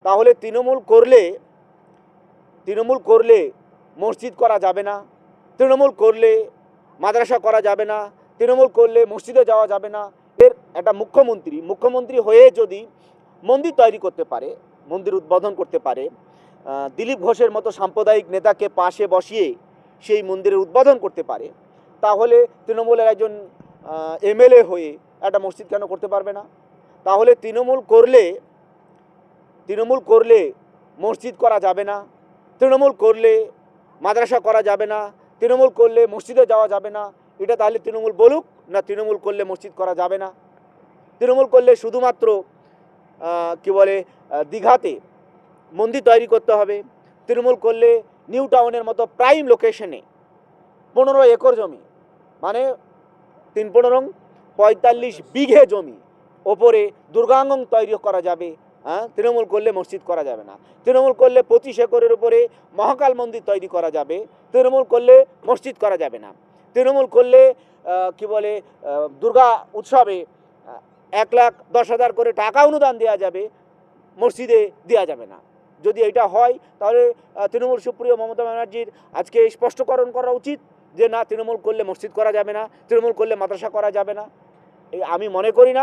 তাহলে তৃণমূল করলে মসজিদ করা যাবে না, তৃণমূল করলে মাদ্রাসা করা যাবে না, তৃণমূল করলে মসজিদে যাওয়া যাবে না। এর একটা মুখ্যমন্ত্রী হয়ে যদি মন্দির তৈরি করতে পারে, মন্দির উদ্বোধন করতে পারে, দিলীপ ঘোষের মতো সাম্প্রদায়িক নেতাকে পাশে বসিয়ে সেই মন্দিরের উদ্বোধন করতে পারে, তাহলে তৃণমূলের একজন এমএলএ হয়ে একটা মসজিদ কেন করতে পারবে না? তাহলে তৃণমূল করলে মসজিদ করা যাবে না, তৃণমূল করলে মাদ্রাসা করা যাবে না, তৃণমূল করলে মসজিদে যাওয়া যাবে না, এটা তাহলে তৃণমূল বলুক না তৃণমূল করলে মসজিদ করা যাবে না? তৃণমূল করলে শুধুমাত্র কি বলে দীঘাতে মন্দির তৈরি করতে হবে, তৃণমূল করলে নিউ টাউনের মতো প্রাইম লোকেশনে 15 একর জমি, মানে 3-15 45 বিঘে জমি ওপরে দুর্গাঙ্গন তৈরি করা যাবে। তৃণমূল করলে মসজিদ করা যাবে না। তৃণমূল করলে 25 একরের উপরে মহাকাল মন্দির তৈরি করা যাবে, তৃণমূল করলে মসজিদ করা যাবে না। তৃণমূল করলে কি বলে দুর্গা উৎসবে 1,10,000 করে টাকা অনুদান দেওয়া যাবে, মসজিদে দেওয়া যাবে না। যদি এটা হয় তাহলে তৃণমূল সুপ্রিয় মমতা ব্যানার্জির আজকে স্পষ্টকরণ করা উচিত যে না, তৃণমূল করলে মসজিদ করা যাবে না, তৃণমূল করলে মাদ্রাসা করা যাবে না। আমি মনে করি না।